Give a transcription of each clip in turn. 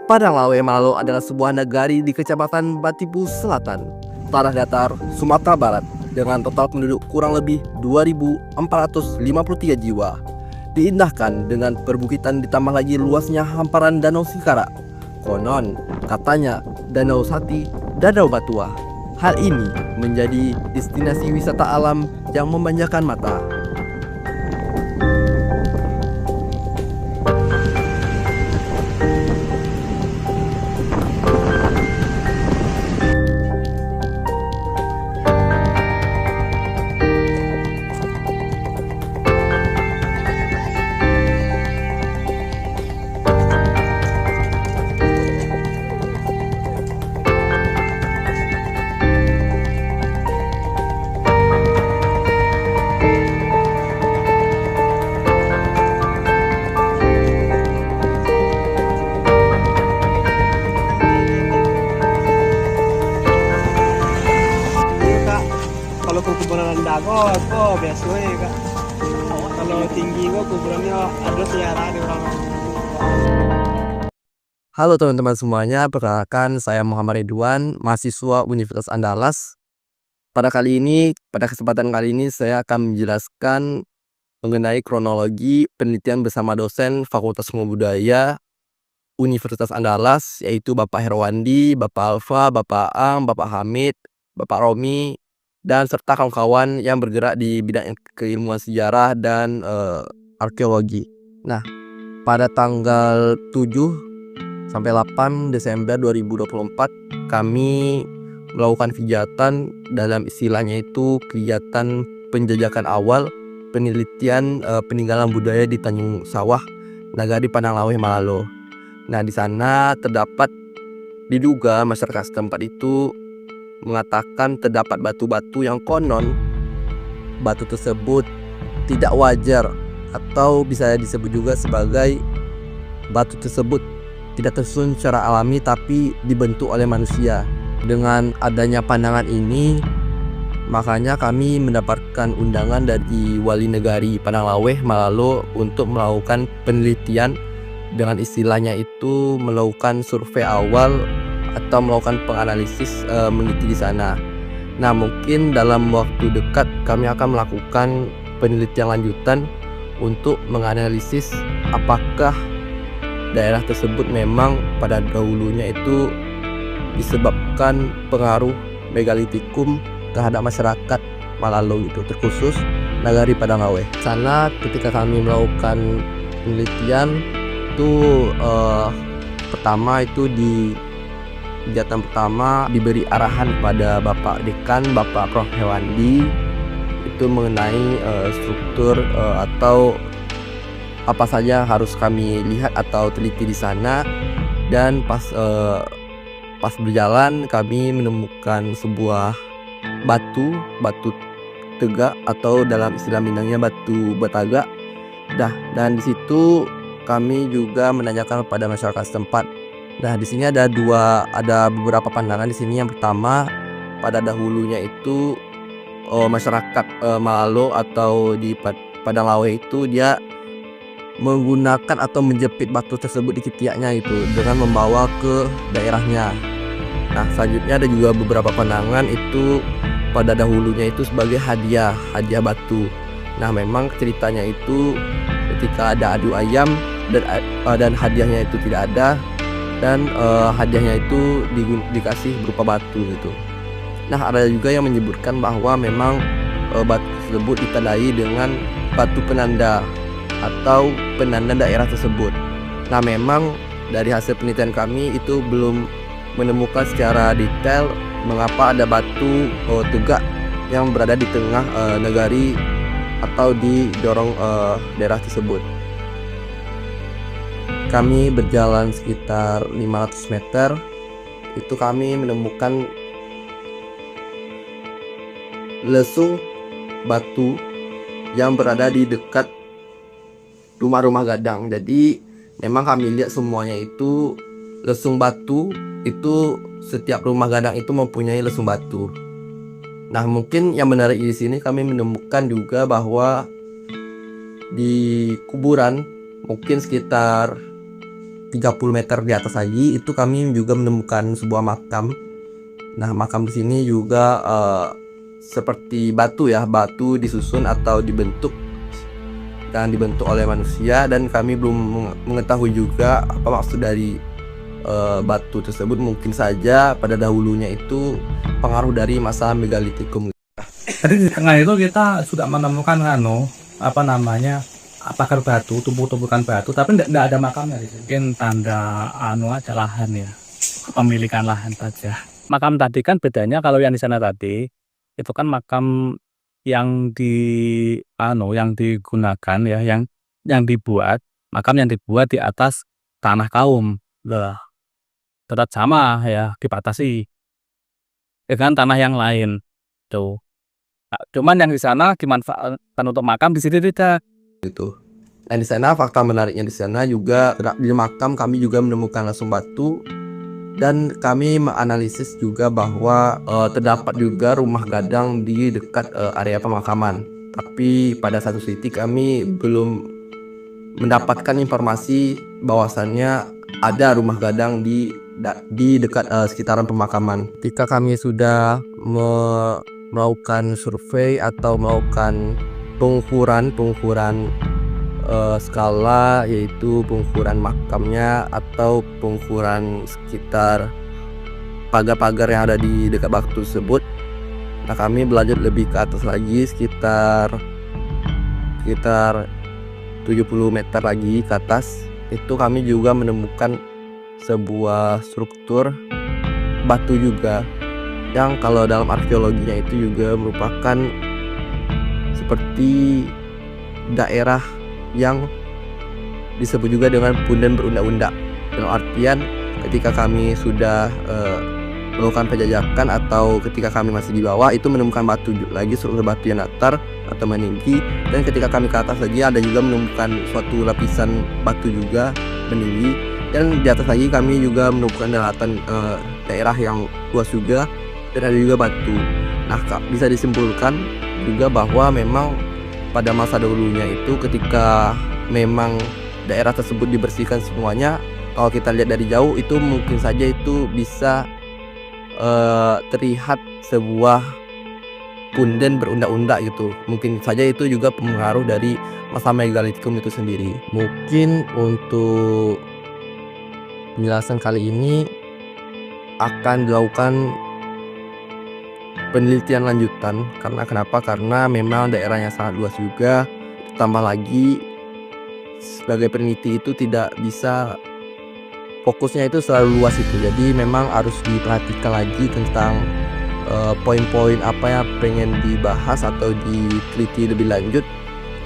Padanglawe Malalo adalah sebuah nagari di Kecamatan Batipu Selatan, tanah datar Sumatera Barat, dengan total penduduk kurang lebih 2.453 jiwa. Diindahkan dengan perbukitan ditambah lagi luasnya hamparan Danau Singkara. Konon, katanya Danau Sati, Danau Batua. Hal ini menjadi destinasi wisata alam yang memanjakan mata. Kalau kuburan dago, kok biasa ya kak. Kalau tinggi kok kuburannya ada tiara di orang. Halo teman-teman semuanya, perkenalkan saya Muhammad Ridwan, mahasiswa Universitas Andalas. Pada kesempatan kali ini saya akan menjelaskan mengenai kronologi penelitian bersama dosen Fakultas Ilmu Budaya Universitas Andalas, yaitu Bapak Herwandi, Bapak Alfa, Bapak Ang, Bapak Hamid, Bapak Romi, dan serta kawan-kawan yang bergerak di bidang keilmuan sejarah dan arkeologi. Nah, pada tanggal 7 sampai 8 Desember 2024 kami melakukan kegiatan, dalam istilahnya itu kegiatan penjajakan awal penelitian peninggalan budaya di Tanjung Sawah, Nagari Padanglawe Malalo. Nah, di sana diduga masyarakat setempat itu mengatakan terdapat batu-batu yang konon batu tersebut tidak wajar, atau bisa disebut juga sebagai batu tersebut tidak tersusun secara alami tapi dibentuk oleh manusia. Dengan adanya pandangan ini, makanya kami mendapatkan undangan dari Wali Negari Padanglawe Malalo untuk melakukan penelitian, dengan istilahnya itu melakukan survei awal atau melakukan penganalisis meneliti di sana. Nah, mungkin dalam waktu dekat kami akan melakukan penelitian lanjutan untuk menganalisis apakah daerah tersebut memang pada dahulunya itu disebabkan pengaruh megalitikum terhadap masyarakat Malalo itu, terkhusus Nagari Padanglawe. Sana ketika kami melakukan penelitian itu pertama itu di kegiatan pertama diberi arahan pada Bapak Dekan, Bapak Prof Herwandi, itu mengenai struktur atau apa saja harus kami lihat atau teliti di sana. Dan pas berjalan kami menemukan sebuah batu tegak, atau dalam istilah Minangnya batu batagak. Dan di situ kami juga menanyakan kepada masyarakat setempat. Nah, di sini ada beberapa pandangan di sini. Yang pertama, pada dahulunya itu masyarakat Malalo atau di Padanglawe itu dia menggunakan atau menjepit batu tersebut di ketiaknya itu dengan membawa ke daerahnya. Nah, selanjutnya ada juga beberapa pandangan itu pada dahulunya itu sebagai hadiah batu. Nah, memang ceritanya itu ketika ada adu ayam dan hadiahnya itu tidak ada, dan hadiahnya itu dikasih berupa batu gitu. Nah, ada juga yang menyebutkan bahwa memang batu tersebut ditandai dengan batu penanda atau penanda daerah tersebut. Nah, memang dari hasil penelitian kami itu belum menemukan secara detail mengapa ada batu tegak yang berada di tengah negari atau di dorong daerah tersebut. Kami berjalan sekitar 500 meter, itu kami menemukan lesung batu yang berada di dekat rumah-rumah gadang. Jadi memang kami lihat semuanya itu lesung batu, itu setiap rumah gadang itu mempunyai lesung batu. Nah, mungkin yang menarik di sini kami menemukan juga bahwa di kuburan mungkin sekitar 30 meter di atas lagi itu kami juga menemukan sebuah makam. Nah, makam di sini juga seperti batu ya, batu disusun atau dibentuk oleh manusia, dan kami belum mengetahui juga apa maksud dari batu tersebut. Mungkin saja pada dahulunya itu pengaruh dari masa megalitikum. Tadi di tengah itu kita sudah menemukan pakar batu, tumpuk-tumpukan batu, tapi enggak ada makamnya di sini. Mungkin tanda aja lahan ya, kepemilikan lahan saja. Makam tadi kan bedanya kalau yang di sana tadi itu kan makam yang digunakan ya, yang dibuat, makam yang dibuat di atas tanah kaum. Lah, tetap sama ya, dibatasi dengan tanah yang lain tuh. Nah, cuman yang di sana dimanfaatkan untuk makam, di sini tidak. Nah, di sana fakta menariknya di sana juga di makam kami juga menemukan langsung batu, dan kami menganalisis juga bahwa terdapat juga rumah gadang di dekat area pemakaman. Tapi pada satu titik kami belum mendapatkan informasi bahwasannya ada rumah gadang di dekat sekitaran pemakaman. Ketika kami sudah melakukan survei atau melakukan pengukuran skala, yaitu pengukuran makamnya atau pengukuran sekitar pagar-pagar yang ada di dekat batu tersebut. Nah, kami belajar lebih ke atas lagi sekitar 70 meter lagi ke atas, itu kami juga menemukan sebuah struktur batu juga, yang kalau dalam arkeologinya itu juga merupakan seperti daerah yang disebut juga dengan punden berundak-undak. Dalam artian ketika kami sudah melakukan penjajakan atau ketika kami masih di bawah itu menemukan batu lagi, struktur batu yang datar atau meninggi, dan ketika kami ke atas lagi ada juga menemukan suatu lapisan batu juga meninggi, dan di atas lagi kami juga menemukan daratan daerah yang luas juga, dan ada juga batu. Nah, bisa disimpulkan juga bahwa memang pada masa dahulunya itu ketika memang daerah tersebut dibersihkan semuanya, kalau kita lihat dari jauh itu mungkin saja itu bisa terlihat sebuah punden berundak-undak gitu. Mungkin saja itu juga pengaruh dari masa megalitikum itu sendiri. Mungkin untuk penjelasan kali ini akan dilakukan penelitian lanjutan. Karena memang daerahnya sangat luas juga, tambah lagi sebagai peneliti itu tidak bisa fokusnya itu selalu luas itu, jadi memang harus diperhatikan lagi tentang poin-poin apa yang pengen dibahas atau diteliti lebih lanjut,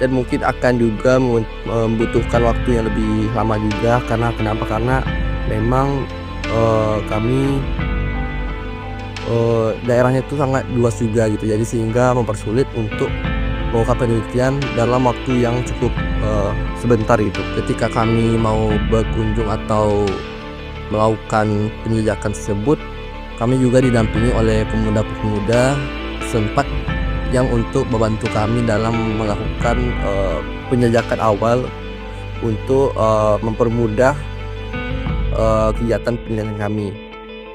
dan mungkin akan juga membutuhkan waktu yang lebih lama juga. Karena memang kami daerahnya itu sangat luas juga gitu, jadi sehingga mempersulit untuk melakukan penelitian dalam waktu yang cukup sebentar gitu. Ketika kami mau berkunjung atau melakukan penjajakan tersebut, kami juga didampingi oleh pemuda-pemuda setempat yang untuk membantu kami dalam melakukan penjajakan awal untuk mempermudah kegiatan penelitian kami.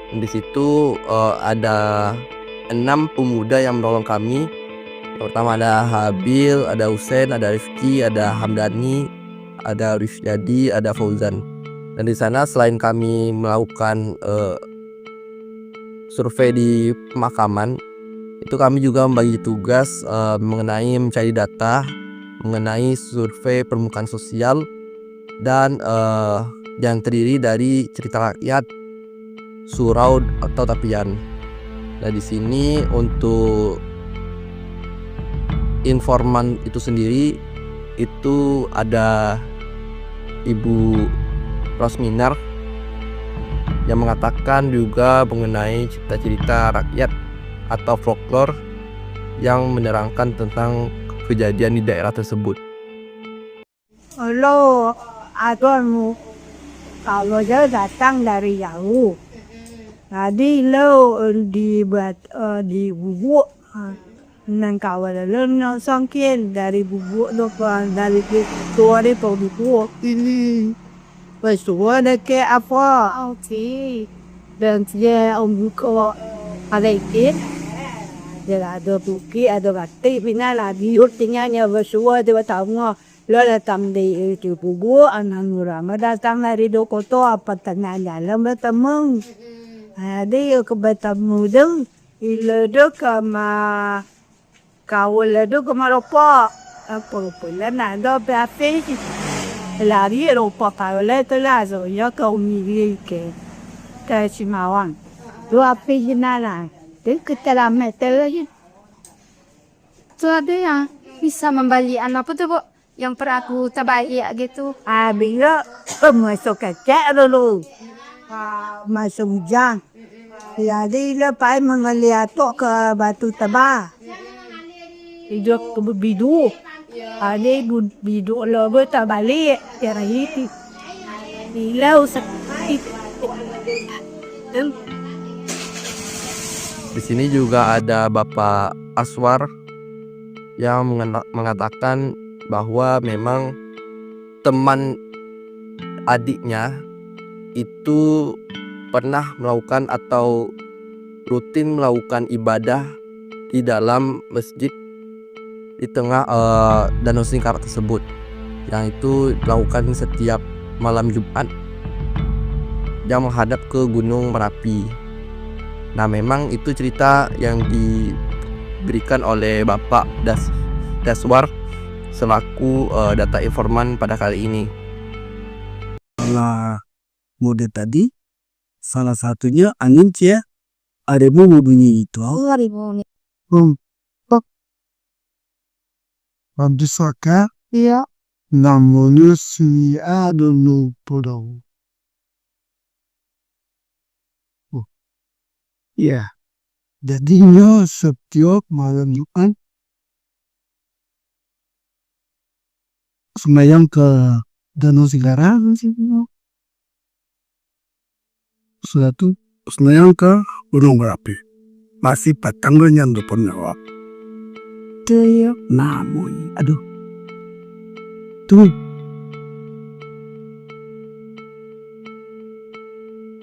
Di situ ada 6 pemuda yang menolong kami. Yang pertama ada Habil, ada Husein, ada Rifki, ada Hamdani, ada Rifyadi, ada Fauzan. Dan di sana selain kami melakukan survei di pemakaman, itu kami juga membagi tugas mengenai mencari data, mengenai survei permukaan sosial, dan yang terdiri dari cerita rakyat, surau atau tapian. Nah, di sini untuk informan itu sendiri itu ada Ibu Rosminar yang mengatakan juga mengenai cerita-cerita rakyat atau folklore yang menerangkan tentang kejadian di daerah tersebut. Lo aduanmu kalau dia datang dari jauh, jadi lo di bubuk, nang kawan lo nang sangkin dari bubuk lo dari tua di bubuk ini. Bersua dekat apa? Okey. Dan dia buka Alaikin. Dia ada bukit, ada batik, bina lah. Biut tinggalnya bersua, dia bertemu. Lo datang di itu buku, anak murama datang dari Dokoto, apa tengah jalan bertemu. Dia ke bertemu dong. Ila do kama kawal do kama ropa. Apa pula nak do beafe. Lari ropa kawal tu lah so ya kau mili ke Cimawan. Do apa jenala? Dia kita lama terus. Tu ada yang bisa membeli anak apa tu, Bu? Yang perahu terbaik gitu. Bila masuk kecek dulu. Masuk hujan. Jadi lepas mengeliat ke batu tebal. Hidup ke bidu. Ada bidu logo tak balik. Tiara itu. Bila usah. Di sini juga ada Bapak Aswar yang mengatakan bahwa memang teman adiknya itu pernah melakukan atau rutin melakukan ibadah di dalam masjid di tengah Danau Singkarak tersebut, yang itu dilakukan setiap malam Jumat yang menghadap ke Gunung Merapi. Nah, memang itu cerita yang diberikan oleh Bapak Daswar selaku data informan pada kali ini. Nah, mode tadi salah satunya angin cia ada bunyi itu. Bisakah Iya. namanya si ada podong. Ya, jadinya setiap malam Jumat sembahyang ke Danau Singkarak sudah tu sembahyang ke Gunung Merapi masih patangnya depan nyawa. Tuh. Namun, aduh, tuh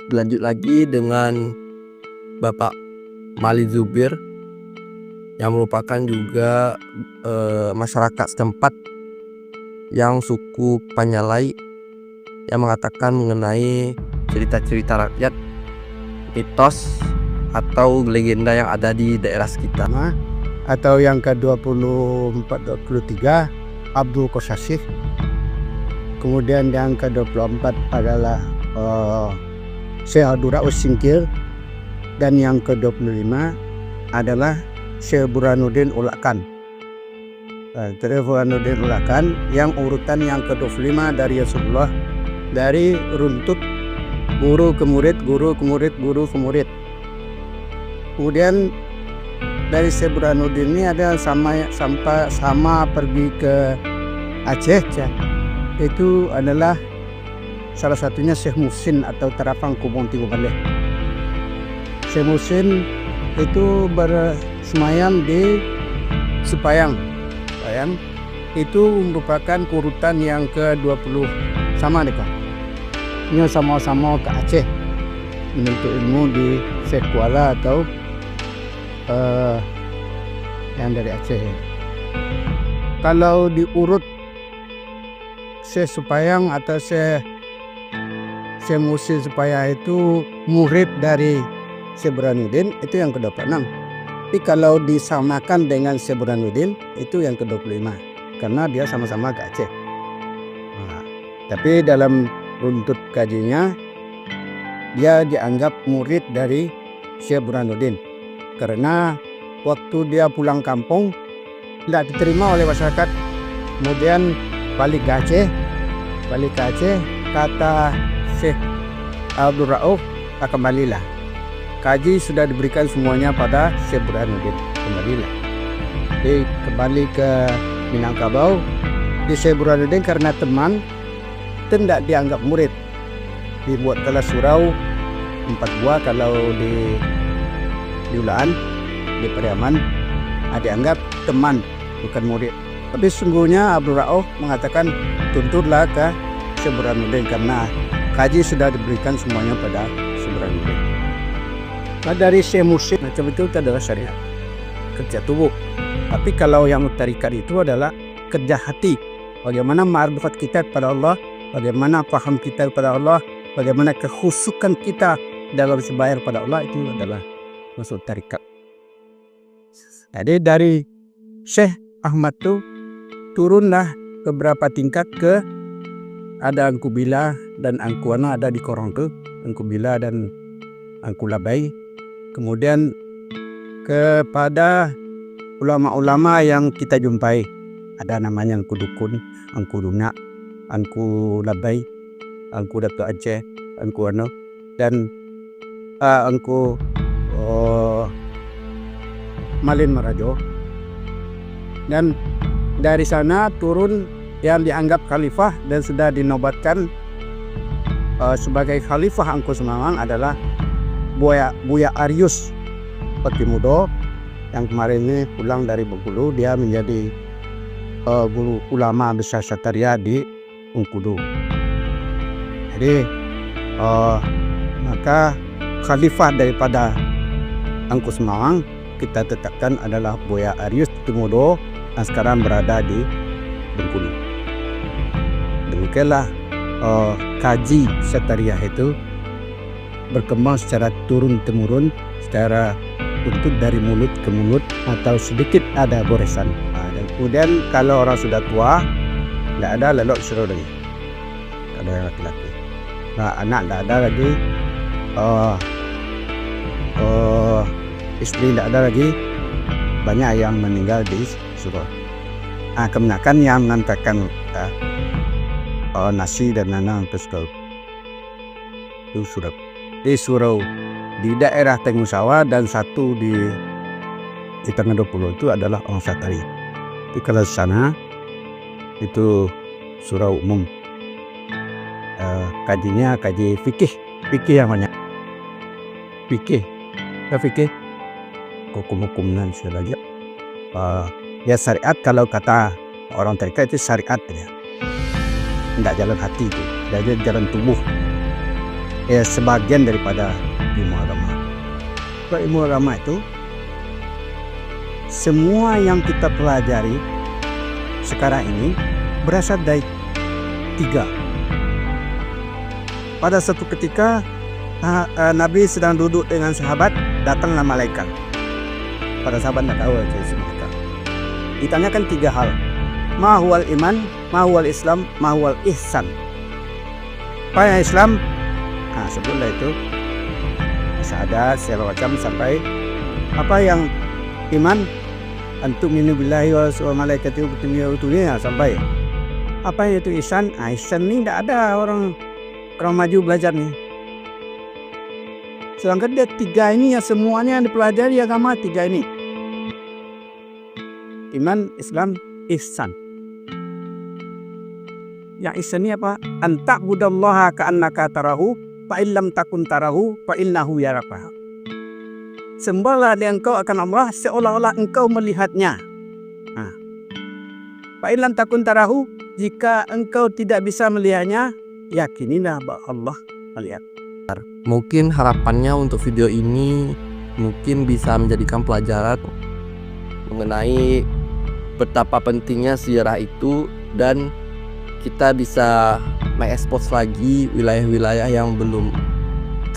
Lanjut lagi dengan Bapak Mali Zubir yang merupakan juga masyarakat setempat yang suku Panyalai, yang mengatakan mengenai cerita-cerita rakyat, mitos atau legenda yang ada di daerah sekitar. atau yang ke-24-23 Abdul Qasasih. Kemudian yang ke-24 adalah Syekh Abdurrauf Singkil, dan yang ke-25 adalah Syekh Burhanuddin Ulakan. Syekh Burhanuddin Ulakan yang urutan yang ke-25 dari Rasulullah, dari runtut guru ke murid, guru ke murid, guru ke murid. Kemudian dari Syekh Burhanuddin ini ada sama pergi ke Aceh, itu adalah salah satunya Syekh Muhsin atau Tarafang Kubong Tigo Balik. Syekh Muhsin itu bersemayam di Supayang. Itu merupakan urutan yang ke-20 sama dekat. Ini sama-sama ke Aceh menuntut ilmu di Syekh Kuala atau yang dari Aceh. Kalau diurut Syekh Supayang atau Syekh Muhsin Supayang itu murid dari Syekh Burhanuddin, itu yang ke-26. Tapi kalau disamakan dengan Syekh Burhanuddin itu yang ke-25 karena dia sama-sama ke Aceh. Tapi dalam runtut kajinya dia dianggap murid dari Syekh Burhanuddin karena waktu dia pulang kampung tidak diterima oleh masyarakat, kemudian balik ke Aceh, kata Syekh Abdurrauf, kembalilah. Kaji sudah diberikan semuanya pada Syekh Burhanuddin, kembalilah. Jadi kembali ke Minangkabau, di Syekh Burhanuddin karena teman tidak dianggap murid, dibuatlah surau 4 buah. Kalau di Ulaan, di Pariaman, dianggap teman bukan murid. Tapi sesungguhnya Abdurrauf mengatakan tuntutlah ke Syekh Burhanuddin karena kaji sudah diberikan semuanya pada Burhanuddin. Nah, dari Syekh Mursyid macam itu adalah syariat kerja tubuh. Tapi kalau yang tarikat itu adalah kerja hati. Bagaimana ma'rifat kita kepada Allah, bagaimana paham kita kepada Allah, bagaimana kekhusukan kita dalam sembahyang pada Allah, itu adalah masuk tarikat. Jadi dari Syekh Ahmad tu turunlah beberapa tingkat ke ada Angku Bila dan Angku Ana ada di korong tu, Angku Bila dan Angku Labai. Kemudian kepada ulama-ulama yang kita jumpai, ada namanya Angku Dukun, Angku Lunak, Angku Labai, Angku Datuk Aceh, Angku Ano, dan Angku Malin Marajo. Dan dari sana turun yang dianggap khalifah dan sudah dinobatkan sebagai khalifah Angku Semawang adalah Buya Arius Patimudo, yang kemarin ini pulang dari Bengkulu. Dia menjadi guru ulama besar Sataria di Bengkulu. Jadi maka khalifah daripada Angku Semawang kita tetapkan adalah Buya Arius Patimudo yang sekarang berada di Bengkulu. Demikianlah kaji Sataria itu berkembang secara turun-temurun, secara untuk dari mulut ke mulut atau sedikit ada goresan. Dan kemudian kalau orang sudah tua, tidak ada lelok suruh lagi. Ada laki-laki. Nah, anak tidak ada lagi, istri tidak ada lagi, banyak yang meninggal di surau. Kebanyakan yang mengantarkan nasi dan nanang ke surau. Itu surau. Di surau di daerah Tengku Sawah dan satu di tengah 20 itu adalah orang Satari. Tapi kalau sana itu surau umum. Kajinya kaji fikih yang banyak. Fikih hukum-hukuman selagi. Ya syariat, kalau kata orang tarikat itu syariat ya. Tidak jalan hati itu, tidak jalan tubuh. Ya sebagian daripada ilmu agama. Kalau ilmu agama itu semua yang kita pelajari sekarang ini berasal dari 3. Pada satu ketika Nabi sedang duduk dengan sahabat, datanglah malaikat. Para sahabat tidak tahu aja mereka. Ditanyakan 3 hal. Ma huwal iman, ma huwal Islam, ma huwal ihsan. Apa yang Islam? Sebelumnya itu syahadat segala macam sampai apa yang iman, antum minu billahi wa malaikatihi wa kutubihi sampai apa yang itu ihsan. Ihsan ni tidak ada orang maju belajar ni. Sedangkan dia 3 ini yang semuanya yang dipelajari agama 3 ini. Iman, Islam, ihsan. Yang ihsan ni apa? Anta'budallaha ka'annaka tarahu fa illam takun tarahu fa innahu yaraka. Sembahlah engkau akan Allah seolah-olah engkau melihatnya. Fa illam takun tarahu, jika engkau tidak bisa melihatnya, yakinilah bahwa Allah melihat. Mungkin harapannya untuk video ini mungkin bisa menjadikan pelajaran mengenai betapa pentingnya sejarah itu, dan kita bisa mengekspos lagi wilayah-wilayah yang belum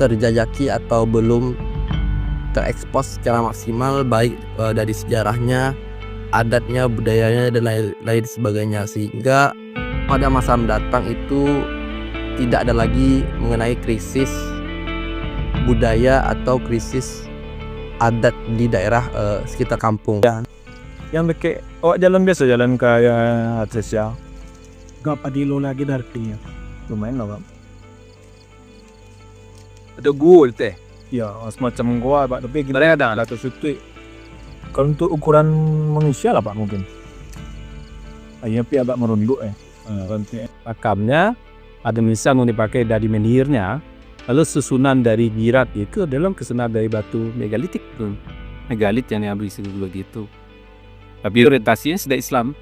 terjajaki atau belum terekspos secara maksimal, baik dari sejarahnya, adatnya, budayanya, dan lain sebagainya, sehingga pada masa mendatang itu tidak ada lagi mengenai krisis budaya atau krisis adat di daerah sekitar kampung. Yang dekat awak jalan biasa, jalan kayak atas ya. Gak padilo lagi artinya. Lumayan lah, Bang. Ada gua teh. Ya, semacam gua, Pak. Tapi kita ada atas itu. Kalau untuk ukuran manusia lah, Pak, mungkin. Akhirnya pi agak merunduk Pakamnya ada misalnya yang dipakai dari menhirnya, lalu susunan dari girat itu adalah kesusunan dari batu megalitik tuh. Megalit yang habis itu begitu. Tapi orientasinya sudah Islam.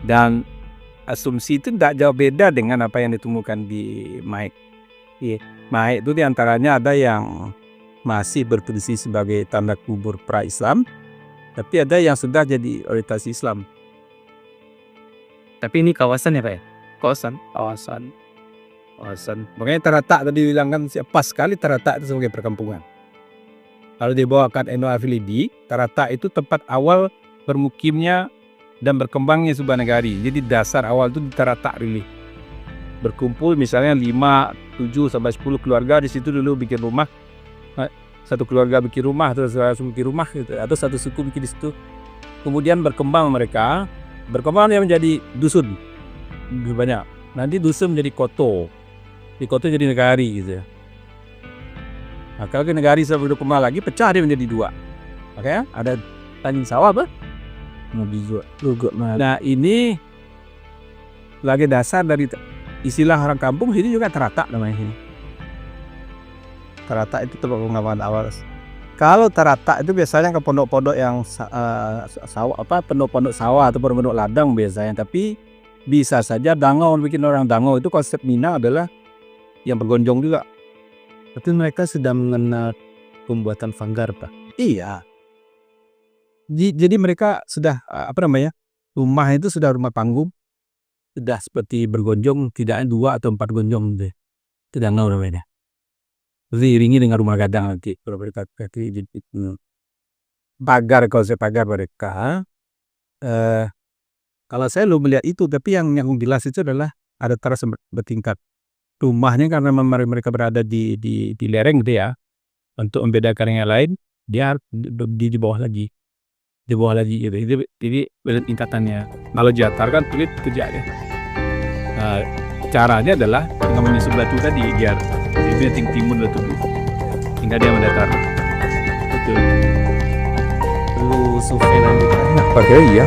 Dan asumsi itu tidak jauh beda dengan apa yang ditemukan di Maik. Maik itu diantaranya ada yang masih berfungsi sebagai tanda kubur pra-Islam, tapi ada yang sudah jadi orientasi Islam. Tapi ini kawasan ya Pak ya? Kawasan. Kawasan. Makanya Taratak tadi bilang kan pas sekali Taratak itu sebagai perkampungan. Kalau dibawakan Eno Afilidi, Taratak itu tempat awal bermukimnya dan berkembangnya Subah Negari. Jadi dasar awal itu di Taratak really. Berkumpul misalnya 5, 7 sampai 10 keluarga di situ dulu bikin rumah. Satu keluarga bikin rumah, terus langsung bikin rumah gitu, atau satu suku bikin di situ. Kemudian berkembang mereka, berkembang menjadi dusun. Lebih banyak. Nanti dusun menjadi koto. Di koto jadi negari gitu ya. Nah, kalau ke negari sampai berkembang lagi pecah dia menjadi 2. Makanya ada Tanjung Sawah apa? Nah ini lagi dasar dari istilah orang kampung ini juga Taratak namanya ini. Taratak itu tempat pengamatan awal. Kalau Taratak itu biasanya ke pondok-pondok yang sawah pondok-pondok sawah atau pondok ladang biasanya, tapi bisa saja Dangau, bikin orang Dangau itu konsep Minang adalah yang bergonjong juga. Tapi mereka sudah mengenal pembuatan Vanggar, Pak. Iya. Jadi mereka sudah rumah itu sudah rumah panggung, sudah seperti bergonjong, tidak 2 atau 4 gonjong deh. Itu Dangau namanya. Diiringi dengan rumah gadang nanti. Pagar, konsep pagar mereka. Kalau saya belum melihat itu, tapi yang jelas itu adalah ada teras bertingkat. Rumahnya karena mereka berada di lereng dia, untuk membedakan yang lain, dia di bawah lagi. Di bawah lagi gitu. Jadi beda tingkatannya. Kalau Jatar kan sulit kerjanya. Caranya adalah dengan menyusun batu tadi biar dia timun batu hingga dia mendatar. Betul. Perlu survei lanjutan. Pakai iya.